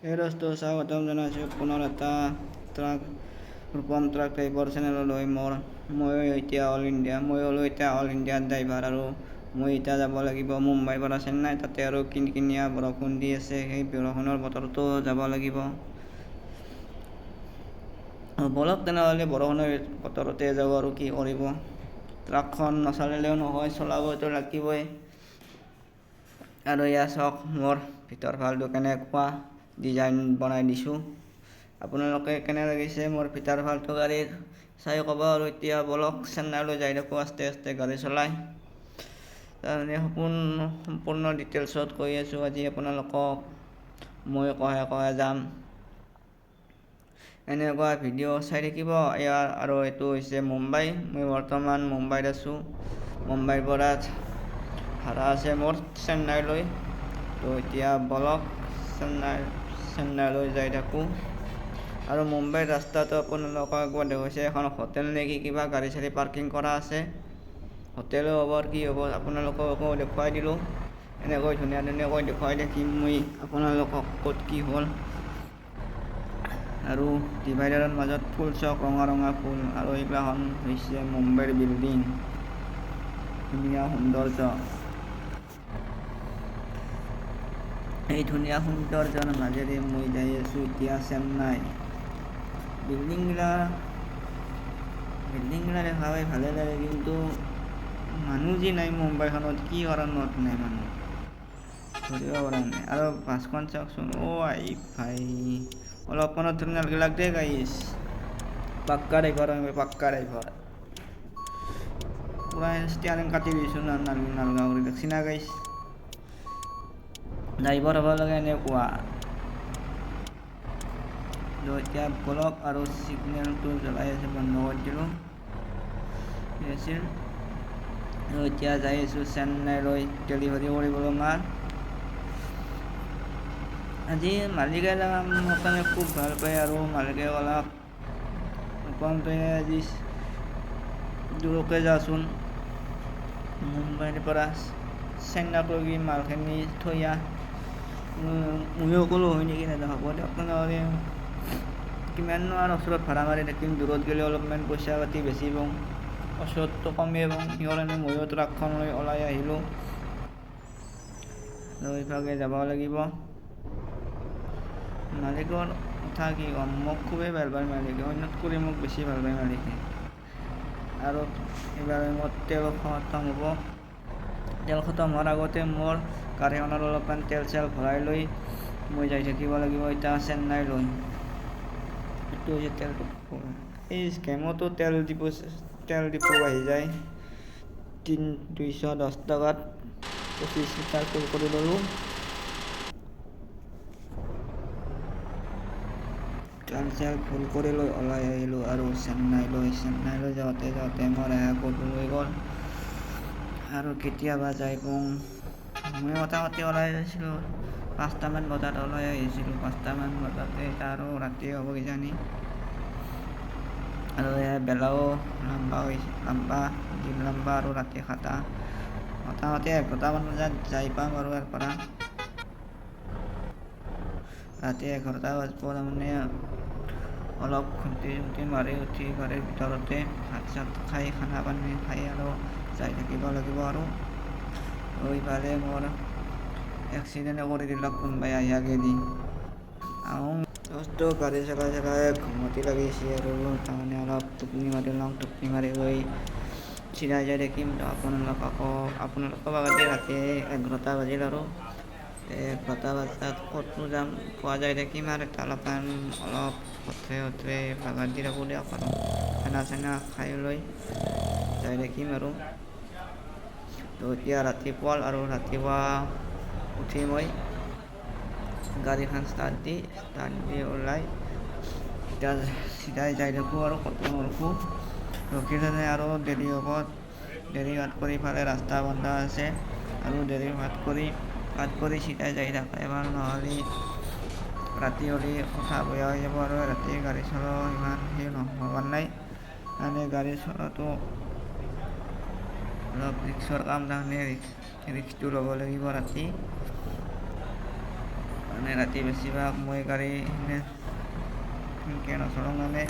এই দোস্তো স্বাগতম জনাইছোঁ পুনৰ এটা ৰূপম ট্ৰাক ড্ৰাইভাৰ চেনেললৈ। মই হ'লোঁ এতিয়া অল ইণ্ডিয়া ড্ৰাইভাৰ, আৰু মই এতিয়া যাব লাগিব মুম্বাইৰ পৰা চেন্নাই। তাতে আৰু কিনকিনীয়া বৰষুণ দি আছে, সেই বৰষুণৰ বতৰতো যাব লাগিব। বলক তেনেহ'লে বৰষুণৰ বতৰতে যাওঁ, আৰু কি কৰিব। ট্ৰাকখন নচলিলেও নহয়, চলাবতো লাগিবই। আৰু এয়া চাওক মোৰ ভিতৰ ভালটো কেনেকুৱা ডিজাইন বনাই দিছোঁ। আপোনালোকে কেনে লাগিছে মোৰ ভিতৰ ভালটো গাড়ীৰ চাই ক'ব। আৰু এতিয়া বলক চেন্নাইলৈ যাই থাকোঁ আস্তে আস্তে গাড়ী চলাই। তাৰমানে সম্পূৰ্ণ ডিটেইলছত কৈ আছোঁ আজি আপোনালোকক। মই কহে যাম, এনেকুৱা ভিডিঅ' চাই থাকিব ইয়াৰ। আৰু এইটো হৈছে মুম্বাই। মই বৰ্তমান মুম্বাইত আছোঁ। মুম্বাইৰ পৰা ভাড়া আছে মোৰ চেন্নাইলৈ। তো এতিয়া বলক চেন্নাইলৈ যাই থাকোঁ। আৰু মুম্বাইৰ ৰাস্তাটো আপোনালোকক একবাৰ দেখুৱাইছে, এখন হোটেল নেকি কিবা, গাড়ী চাড়ী পাৰ্কিং কৰা আছে। হোটেলো হ'ব কি হ'ব আপোনালোককো দেখুৱাই দিলোঁ। এনেকৈ ধুনীয়াকৈ দেখুৱাই থাকিম মই আপোনালোকক ক'ত কি হ'ল। আৰু ডিভাইডাৰৰ মাজত ফুল চাওক, ৰঙা ৰঙা ফুল। আৰু এইগিলাখন হৈছে মুম্বাইৰ বিল্ডিং, ধুনীয়া সৌন্দৰ্য। এই ধুনীয়া সৌন্দৰ্যৰ মাজেৰে মই যাই আছোঁ এতিয়া চেন্নাই। বিল্ডিংগিলা দেখা পাই ভালে লাগে, কিন্তু মানুহ যি নাই মুম্বাইখনত, কি কাৰণত নাই মানুহ ধৰিব পৰা নাই। আৰু বাছখন চাওকচোন, ভাই অলপমানত ধৰি নালাগ দে গাইছ। পাক্কা ড্ৰাইভাৰ পূৰা ষ্টিয়াৰিং কাটি দিছোঁ, নালগা কৰি দেখছি না গাইছ। ড্ৰাইভাৰ হ'ব লাগে এনেকুৱা। এতিয়া বলক, আৰু ছিগনেলটো জ্বলাই আছে, বন্ধ কৰি দিলোঁ। এতিয়া যাই আছোঁ চেন্নাইলৈ ডেলিভাৰী কৰিবলৈ মাল। আজি মালিকে মোক কাৰণে খুব ভাল পায়, আৰু মালিকে অলপ তই আজি দূৰকৈ যাচোন, মুম্বাইৰ পৰা চেন্নাইলৈকে মালখিনি থৈ আহ। ময়ো ক'লোঁ হয় নেকি, হ'ব দিয়ক তেনেহ'লে। কিমাননো আৰু ওচৰত ভাড়া মাৰি থাকিম, দূৰত গ'লে অলপমান পইচা পাতি বেছি পাওঁ, ওচৰততো কমেই পাওঁ। সেইকাৰণে ময়ো ট্ৰাকখন লৈ ওলাই আহিলোঁ। ইভাগে যাব লাগিব। মালিকৰ কথা কি ক'ম, মোক খুবেই ভাল পায় মালিকে, অন্যত কৰি মোক বেছি ভাল পায় মালিকে। আৰু এইবাৰ মোৰ তেল খতম হ'ব। তেল খতম হোৱাৰ আগতে মোৰ গাড়ীখনত অলপমান তেল চেল ভৰাই লৈ মই যাই থাকিব লাগিব এতিয়া চেন্নাইলৈ। এইটো হৈছে তেল ডিপু। এই গেমতো তেল ডিপু আহি যায়। 210 টকাত 25 লিটাৰ ফুল কৰি ল'লোঁ। তেল চেল ফুল কৰি লৈ ওলাই আহিলোঁ আৰু চেন্নাইলৈ যাওঁতে মোৰ ক'তো লৈ গ'ল। আৰু কেতিয়াবা যাই পাওঁ। মই মোটামুটি ওলাই আহিছিলোঁ 5টামান বজাত ওলাই আহিছিলোঁ। 5টামান বজাতে আৰু ৰাতি হ'ব কিজানি। আৰু বেলাও লম্বা আৰু ৰাতি খাটা। মোটামুটি 11টামান বজাত যাই পাম আৰু ইয়াৰ পৰা। ৰাতি 11টা বাজিব, তাৰমানে অলপ খুন্তি মাৰি উঠি গাড়ীৰ ভিতৰতে ভাত চাত খাই, খানা পানী খাই আৰু যাই থাকিব লাগিব। আৰু এইফালে মোৰ এক্সিডেণ্টে কৰি দিলক কোনোবাই আগেদি। গাড়ী চলাই ঘুমতি লাগিছে, আৰু তাৰমানে অলপ টোপনি মাৰি লওঁ। টোপনি মাৰি লৈ চিধাই যাই থাকিম। আপোনালোকৰ বাগতে ৰাতি 11টা বাজিল, আৰু 11টা বজাত ক'তনো যাম, পোৱা যাই থাকিম। আৰু অলপ হঠে বাগাৰ দি থাকোঁ দিয়ক, আৰু খানা চানা খাই লৈ যাই থাকিম। আৰু তো এতিয়া ৰাতিপুৱা উঠি মই গাড়ীখন ষ্টাৰ্ট দি ওলাই এতিয়া চিধাই যাই থাকোঁ, আৰু ক'তো নৰখোঁ। ৰখিলে আৰু দেৰি হ'ব। দেৰি হোৱাত কৰি ইফালে ৰাস্তা বন্ধ আছে, আৰু দেৰি হোৱাত কৰি চিধাই যাই থাকে। এবাৰ নহ'লে ৰাতি হ'লে কথা বেয়া হৈ যাব, আৰু ৰাতি গাড়ী চলোৱা ইমান হোৱাৰ নাই। মানে গাড়ী চলোৱাটো অলপ ৰিক্সৰ কাম, তাৰমানে ৰিক্সটো ল'ব লাগিব ৰাতি। মানে ৰাতি বেছিভাগ মই গাড়ী সেনেকৈ নচলাওঁ মানে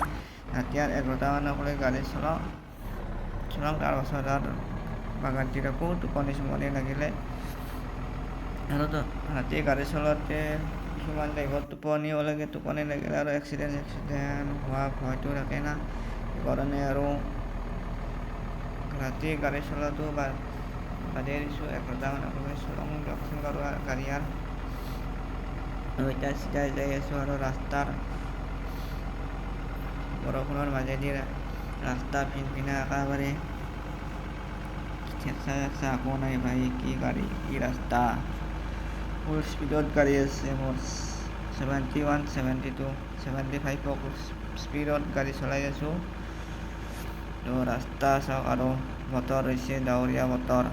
ৰাতি আৰু 11টামানকলৈ গাড়ী চলাওঁ তাৰপাছত আৰু বাগান দি থাকোঁ টোপনি চোপনি লাগিলে আৰু ৰাতি গাড়ী চলাওঁতে কিছুমান টাইমত টোপনিও লাগে টোপনি লাগিলে আৰু এক্সিডেণ্ট হোৱা ভয়টো থাকে না সেইকাৰণে আৰু ৰাতি গাড়ী চলোৱাটো বাদেই দিছোঁ 11টামানকলৈ চলাওঁ দিয়কচোন বাৰু গাড়ী আৰু এতিয়া চিধাই যাই আছোঁ আৰু ৰাস্তাৰ বৰষুণৰ মাজেদি ৰাস্তা পিনপিনে একেবাৰে ঠেকচা একো নাই ভাই কি গাড়ী কি ৰাস্তা ফুল স্পীডত গাড়ী আছে মোৰ 71 72 75 স্পীডত গাড়ী চলাই আছোঁ তো ৰাস্তা চাওক আৰু বতৰ হৈছে ডাৱৰীয়া বতৰ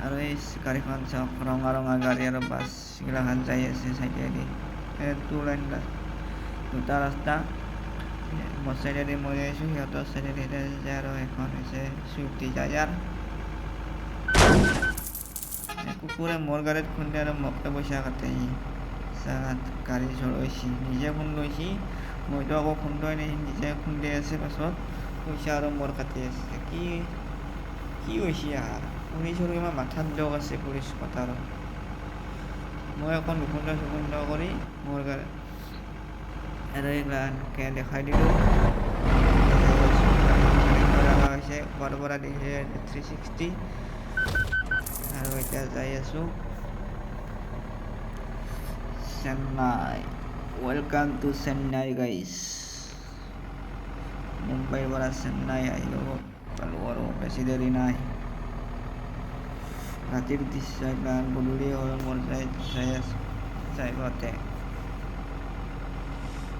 আৰু এই গাড়ীখন চাওক ৰঙা গাড়ী আৰু বাছগিলাখান যাই আছে চাইডেদি টু লাইন দুটা ৰাস্তা মোৰ চাইডেদি মই আহিছোঁ সিহঁতৰ চাইডেদি যায় আৰু এখন হৈছে চুইফ্ট ডিজায়াৰ কুকুৰে মোৰ গাড়ীত খুন্দে আৰু মোকে পইচা কাটে গাড়ী চলাইছি নিজে খুন্দাইছি মইতো আকৌ খুন্দাই নাই নিজে খুন্দাই আছে পাছত পইচা আৰু মোৰ কাটি আছে কি হৈছে পুলিচৰ কিমান মাথাত দুখ আছে পুলিচ কথাৰ মই অকণ নুখুন্দা কৰি মোৰ গাড়ী আৰু এইগিলাকে দেখাই দিলোঁ হৈছে ওপৰৰ পৰা দেখিছে 360 আৰু এতিয়া যাই আছোঁ Chennai welcome to Chennai guys মুম্বাইৰ পৰা চেন্নাই পালোঁ আৰু বেছি দেৰি নাই ৰাতিৰ দৃশ্য এইবিলাক গধূলি হ'ল মোৰ যাই পাওঁতে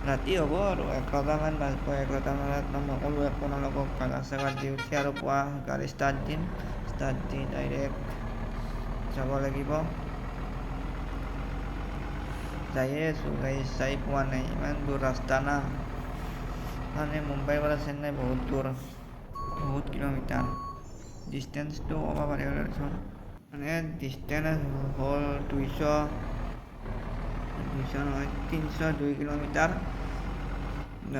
ৰাতি হ'ব আৰু 11টামান বাজিব 11টামানত মই ক'লোঁ আপোনালোকক ভাগা চাগা দি উঠি আৰু পুৱা গাড়ী ষ্টাৰ্ট দি ডাইৰেক্ট যাব লাগিব যায়ে আছোঁ গাড়ী যাই পোৱা নাই ইমান দূৰ ৰাস্তা না মানে মুম্বাইৰ পৰা চেন্নাই বহুত দূৰ বহুত কিলোমিটাৰ ডিষ্টেঞ্চটো ক'ব পাৰি মানে ডিষ্টেঞ্চ হ'ল 302 কিলোমিটাৰ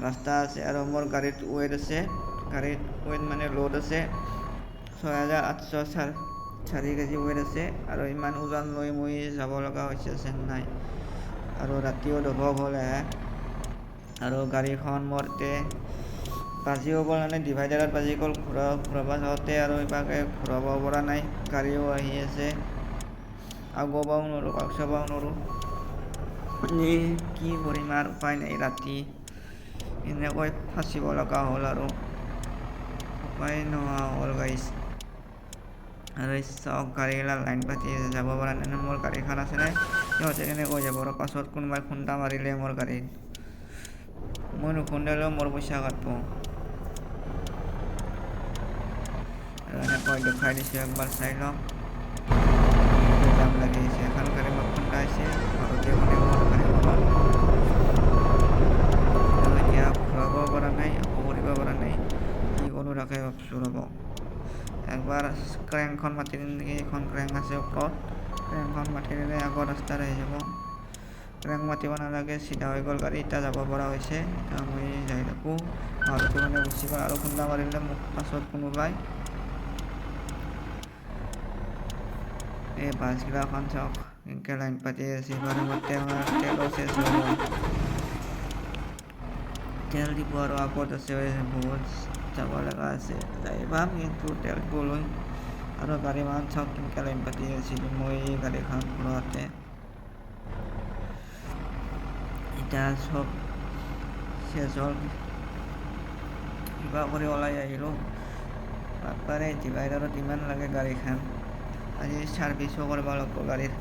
ৰাস্তা আছে আৰু মোৰ গাড়ীত ৱেট আছে মানে লোড আছে 6804 কেজি ৱেট আছে আৰু ইমান ওজন লৈ মই যাব লগা হৈছে চেন্নাই আৰু ৰাতিও দবক হ'লে আৰু গাড়ীখন মোৰ বাজিও গ'ল মানে ডিভাইডাৰত বাজি গ'ল ঘূৰাব যাওঁতে আৰু ইভাগে ঘূৰাব পৰা নাই গাড়ীও আহি আছে আগুৱাবও নোৱাৰোঁ পাছাবও নোৱাৰোঁ কি কৰিম আৰু উপায় নাই ৰাতি এনেকৈ ফাঁচিব লগা হ'ল আৰু উপায় নোহোৱা হ'ল গাইজ আৰু চাওক গাড়ীগিলা লাইন পাতি যাব পৰা নাই মোৰ গাড়ীখন আছে নাই সিহঁতে কেনেকৈ যাব আৰু পাছত কোনোবাই খুন্দা মাৰিলে মোৰ গাড়ীত মই নুখুন্দালেও মোৰ পইচা কাটব আৰু এনেকৈ দেখাই দিছোঁ একবাৰ চাই লওক দাম লাগি আছে এখন গাড়ী মোক খুন্দা হৈছে ভাৰতীয় এতিয়া ঘূৰাব পৰা নাই একো কৰিব পৰা নাই কি কৰোঁ তাকে ভাবছোঁ ৰ'ব একবাৰ ক্ৰেংখন মাতি দিম নেকি এখন ক্ৰেং আছে ওপৰত ক্ৰেংখন মাতি দিলে আগৰ ৰাস্তাত আহি যাব ক্ৰেং মাতিব নালাগে চিধা হৈ গ'ল গাড়ী এতিয়া যাব পৰা হৈছে এতিয়া মই যাই থাকোঁ ভাৰতীয় গুচি গ'ল আৰু খুন্দা মাৰিলে মোক পাছত কোনোবাই এই বাছগিলাখন চাওক এনেকৈ লাইন পাতি আছে বাৰু তেলো চেচ হৈ গ'ল তেল দিব আৰু আগত আছে বহুত যাব লগা আছে যাই পাম কিন্তু তেল দিবলৈ আৰু গাড়ীখন চাওক কেনেকৈ লাইন পাতি আছিলোঁ মই গাড়ীখন ঘূৰাওঁতে এতিয়া চব চেচ হ'ল কিবা কৰি ওলাই আহিলোঁ বাপাৰে ডিভাইডাৰত ইমান লাগে গাড়ীখন আজি ছাৰ্ভিচো কৰিব লাগিব গাড়ীৰ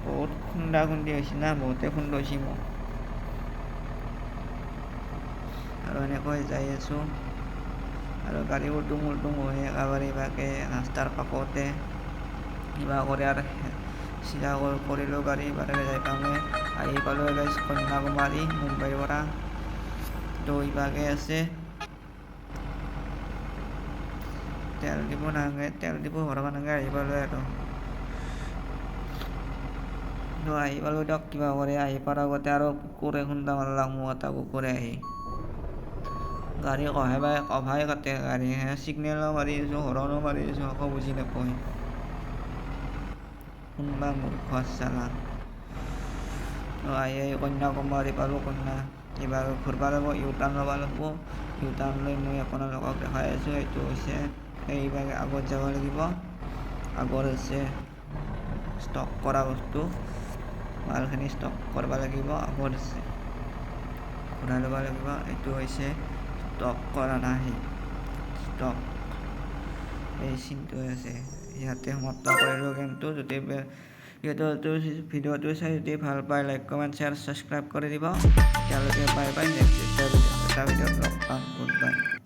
বহুত খুন্দা হৈছে না বহুতে খুন্দাইছে মোক আৰু এনেকৈ যাই আছোঁ আৰু গাড়ীও টুমুল হৈ একেবাৰে ইভাগে ৰাস্তাৰ কাষতে কিবা কৰি আৰু চিধা কৰিলোঁ গাড়ী ইভাগে যাই পামে আহি পালোঁ গাইজ কন্যাকুমাৰী মুম্বাইৰ পৰা তো ইভাগে আছে তেল দিব ভৰাব নালাগে আহি পালোঁ আৰু তো আহি পালোঁ দিয়ক কিবা কৰি আহি পোৱাৰ আগতে আৰু কুকুৰে খুন্দা মাৰলাক মোক এটা কুকুৰে আহি গাড়ী কভাই কাটে গাড়ী ছিগনেলো মাৰি আছোঁ হৰণো মাৰি আছোঁ আকৌ বুজি নাপায় কোনোবা মূৰ্খ চালা আহি কন্যাকুমাৰী পালোঁ এইবাৰ ঘূৰিব লাগিব ইউ টাৰ্ণ ল'ব লাগিব ইউ টাৰ্ণ লৈ মই আপোনালোকক দেখাই আছোঁ এইটো হৈছে এইবাৰ আগত যাব লাগিব আগত হৈছে ষ্টক কৰা বস্তু মালখিনি ষ্টক কৰিব লাগিব আগত আছে ঘূৰাই ল'ব লাগিব এইটো হৈছে ষ্টক কৰা নাই ষ্টক এই চিনটো আছে ইয়াতে সমাপ্ত কৰিলোঁ গেমটো যদি ভিডিঅ'টো চাই যদি ভাল পায় লাইক কমেণ্ট শ্বেয়াৰ ছাবস্ক্ৰাইব কৰি দিব এতিয়ালৈকে বাই বাই নেক্সট এটা ভিডিঅ'ত লগ পাম গুড বাই